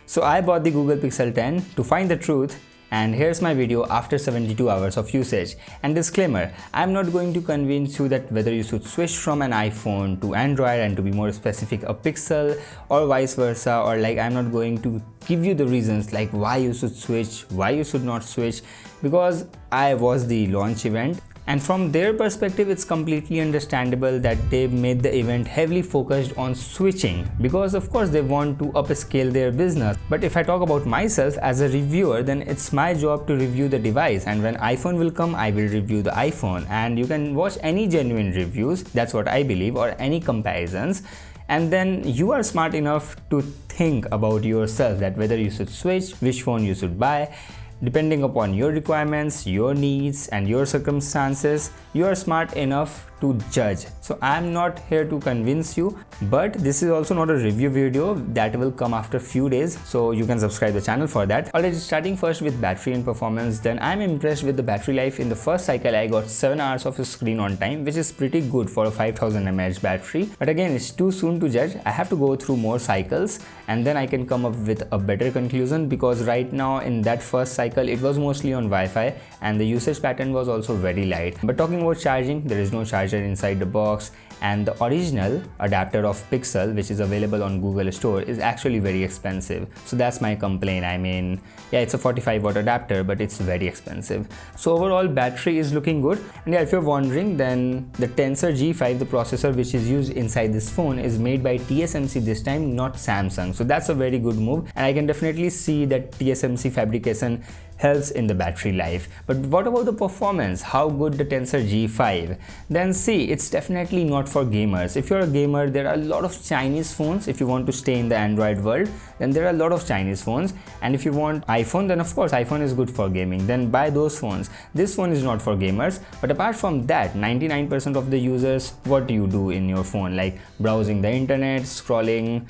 So I bought the Google Pixel 10 to find the truth, and here's my video after 72 hours of usage. And disclaimer, I'm not going to convince you that whether you should switch from an iPhone to Android, and to be more specific a Pixel, or vice versa, or like I'm not going to give you the reasons like why you should switch, why you should not switch, because I was the launch event. And from their perspective, it's completely understandable that they made the event heavily focused on switching, because of course they want to upscale their business. But if I talk about myself as a reviewer, then it's my job to review the device, and when iPhone will come, I will review the iPhone. And you can watch any genuine reviews, that's what I believe, or any comparisons, and then you are smart enough to think about yourself that whether you should switch, which phone you should buy. Depending upon your requirements, your needs, and your circumstances, you are smart enough to judge. So I'm not here to convince you, but this is also not a review video, that will come after few days, so you can subscribe the channel for that. Alright, starting first with battery and performance, then I'm impressed with the battery life. In the first cycle I got 7 hours of screen on time, which is pretty good for a 5000 mAh battery. But again, it's too soon to judge. I have to go through more cycles and then I can come up with a better conclusion, because right now in that first cycle it was mostly on Wi-Fi and the usage pattern was also very light. But talking about charging, there is no charger inside the box, and the original adapter of Pixel, which is available on Google Store, is actually very expensive. So that's my complaint. I mean, yeah, it's a 45 watt adapter, but it's very expensive. So overall battery is looking good. And yeah, if you're wondering, then the Tensor G5, the processor which is used inside this phone, is made by TSMC this time, not Samsung. So that's a very good move, and I can definitely see that TSMC fabrication helps in the battery life. But what about the performance? How good the Tensor G5? Then see, it's definitely not for gamers. If you're a gamer, there are a lot of Chinese phones. If you want to stay in the Android world, then there are a lot of Chinese phones. And if you want iPhone, then of course iPhone is good for gaming, then buy those phones. This phone is not for gamers. But apart from that, 99% of the users, what do you do in your phone? Like browsing the internet, scrolling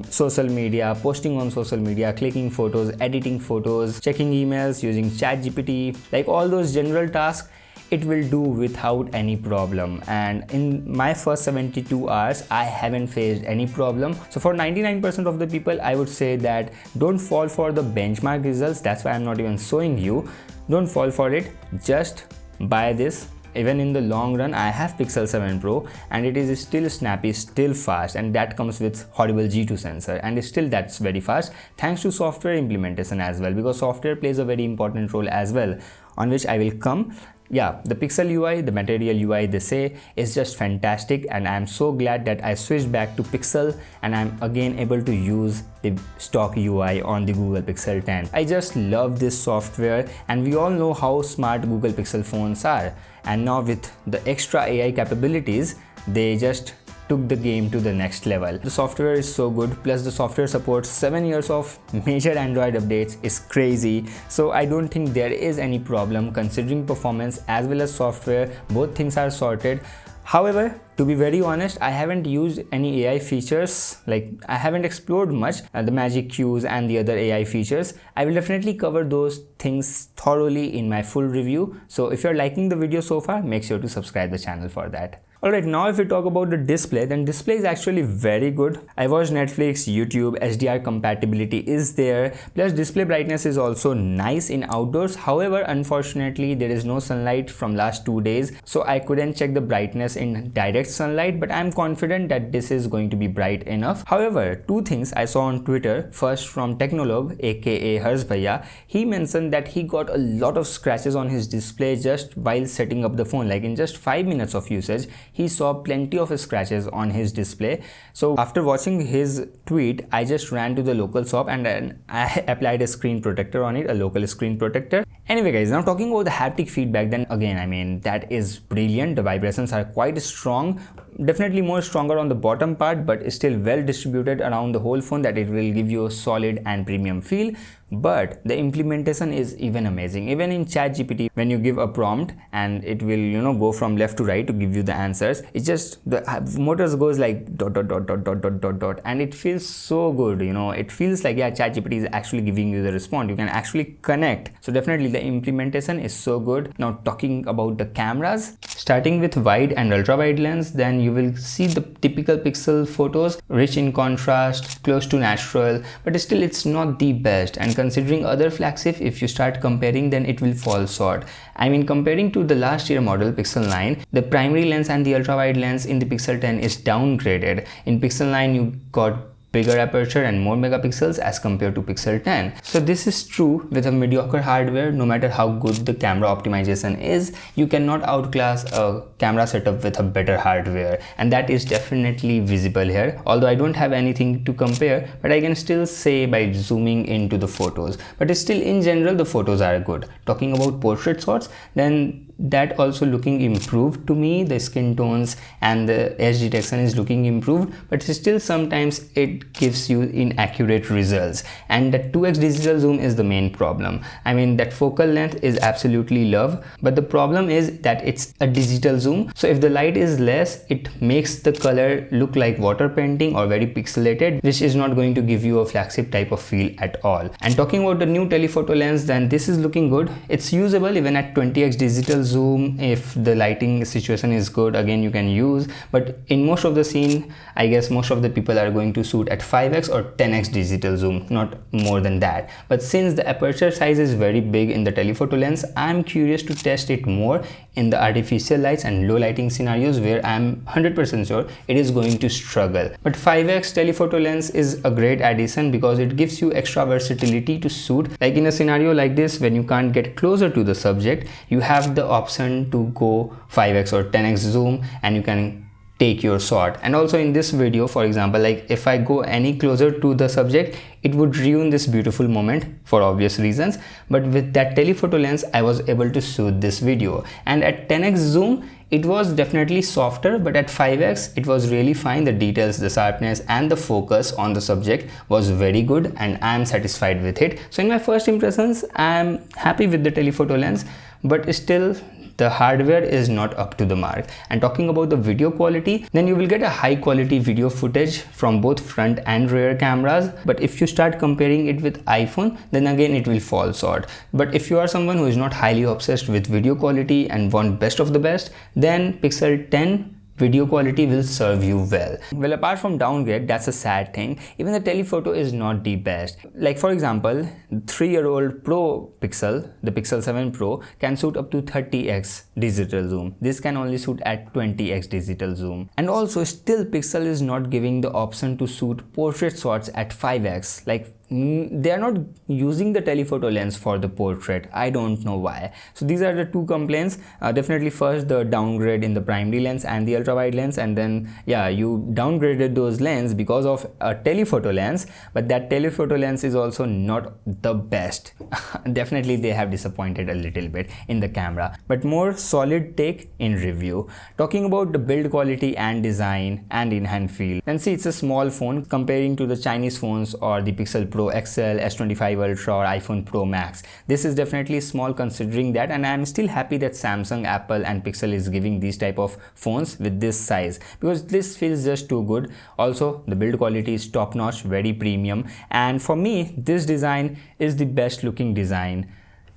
social media, posting on social media, clicking photos, editing photos, checking emails, using ChatGPT, like all those general tasks, it will do without any problem. And in my first 72 hours, I haven't faced any problem. So for 99% of the people, I would say that don't fall for the benchmark results. That's why I'm not even showing you. Don't fall for it. Just buy this. Even in the long run, I have Pixel 7 Pro and it is still snappy, still fast, and that comes with horrible G2 sensor, and still that's very fast thanks to software implementation as well, because software plays a very important role as well, on which I will come. Yeah, the Pixel UI, the Material UI they say, is just fantastic, and I'm so glad that I switched back to Pixel and I'm again able to use the stock UI on the Google Pixel 10. I just love this software, and we all know how smart Google Pixel phones are, and now with the extra AI capabilities, they just took the game to the next level. The software is so good, plus the software supports 7 years of major Android updates. Is crazy. So I don't think there is any problem considering performance as well as software. Both things are sorted. However, to be very honest, I haven't used any AI features, like I haven't explored much the magic cues and the other AI features. I will definitely cover those things thoroughly in my full review. So if you're liking the video so far, make sure to subscribe the channel for that. Alright, now if we talk about the display, then display is actually very good. I watched Netflix, YouTube, HDR compatibility is there, plus display brightness is also nice in outdoors. However, unfortunately, there is no sunlight from last 2 days, so I couldn't check the brightness in direct sunlight, but I'm confident that this is going to be bright enough. However, two things I saw on Twitter, first from Technologue aka Harsh Bhaiya. He mentioned that he got a lot of scratches on his display just while setting up the phone, like in just 5 minutes of usage. He saw plenty of scratches on his display. So after watching his tweet, I just ran to the local shop and then I applied a screen protector on it, a local screen protector. Anyway guys, now talking about the haptic feedback, then again, I mean, that is brilliant. The vibrations are quite strong, definitely more stronger on the bottom part, but still well distributed around the whole phone, that it will give you a solid and premium feel. But the implementation is even amazing. Even in ChatGPT, when you give a prompt and it will, go from left to right to give you the answers, it's just the motors goes like dot dot dot dot dot dot dot dot, and it feels so good. It feels like, yeah, ChatGPT is actually giving you the response. You can actually connect. So definitely the implementation is so good. Now talking about the cameras, starting with wide and ultra wide lens, then you will see the typical pixel photos, rich in contrast, close to natural, but still it's not the best. And considering other flagship, if you start comparing, then it will fall short. I mean, comparing to the last year model Pixel 9, the primary lens and the ultra wide lens in the Pixel 10 is downgraded. In Pixel 9 you got bigger aperture and more megapixels as compared to Pixel 10. So this is true with a mediocre hardware. No matter how good the camera optimization is, you cannot outclass a camera setup with a better hardware, and that is definitely visible here. Although I don't have anything to compare, but I can still say by zooming into the photos. But still, in general, the photos are good. Talking about portrait shots, then that also looking improved to me. The skin tones and the edge detection is looking improved, but still sometimes it gives you inaccurate results, and the 2x digital zoom is the main problem. I mean, that focal length is absolutely love, but the problem is that it's a digital zoom, so if the light is less, it makes the color look like water painting or very pixelated, which is not going to give you a flagship type of feel at all. And talking about the new telephoto lens, then this is looking good. It's usable even at 20x digital zoom. If the lighting situation is good, again you can use, but in most of the scene, I guess most of the people are going to shoot at 5x or 10x digital zoom, not more than that. But since the aperture size is very big in the telephoto lens, I'm curious to test it more in the artificial lights and low lighting scenarios where I'm 100% sure it is going to struggle. But 5x telephoto lens is a great addition because it gives you extra versatility to shoot. Like in a scenario like this, when you can't get closer to the subject, you have the option to go 5x or 10x zoom and you can take your shot. And also in this video, for example, like if I go any closer to the subject, it would ruin this beautiful moment for obvious reasons. But with that telephoto lens, I was able to shoot this video, and at 10x zoom it was definitely softer, but at 5x it was really fine. The details, the sharpness and the focus on the subject was very good, and I am satisfied with it. So in my first impressions, I am happy with the telephoto lens, but still the hardware is not up to the mark. And talking about the video quality, then you will get a high quality video footage from both front and rear cameras, but if you start comparing it with iPhone, then again it will fall short. But if you are someone who is not highly obsessed with video quality and want best of the best, then Pixel 10 video quality will serve you well. Well, apart from downgrade, that's a sad thing, even the telephoto is not the best. Like for example, 3-year-old Pro Pixel, the Pixel 7 Pro, can shoot up to 30x digital zoom. This can only shoot at 20x digital zoom. And also still Pixel is not giving the option to shoot portrait shots at 5x. Like they are not using the telephoto lens for the portrait. I don't know why. So these are the two complaints. Definitely first the downgrade in the primary lens and the ultra wide lens, and then yeah, you downgraded those lens because of a telephoto lens, but that telephoto lens is also not the best. Definitely they have disappointed a little bit in the camera, but more solid take in review. Talking about the build quality and design and in-hand feel, then see, it's a small phone comparing to the Chinese phones or the Pixel Pro XL, S25 Ultra or iPhone Pro Max. This is definitely small considering that, and I'm still happy that Samsung, Apple and Pixel is giving these type of phones with this size, because this feels just too good. Also the build quality is top notch, very premium, and for me this design is the best looking design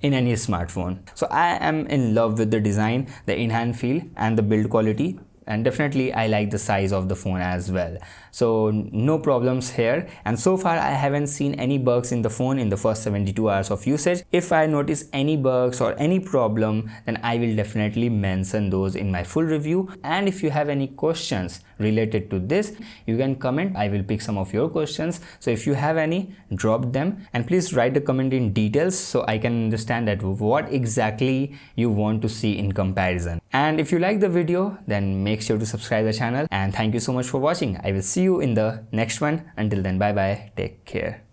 in any smartphone. So I am in love with the design, the in-hand feel and the build quality, and definitely I like the size of the phone as well. So no problems here, and so far I haven't seen any bugs in the phone in the first 72 hours of usage. If I notice any bugs or any problem, then I will definitely mention those in my full review. And if you have any questions related to this, you can comment. I will pick some of your questions. So if you have any, drop them, and please write the comment in details so I can understand that what exactly you want to see in comparison. And if you like the video, then make sure to subscribe the channel, and thank you so much for watching. I will see you in the next one. Until then, bye bye, take care.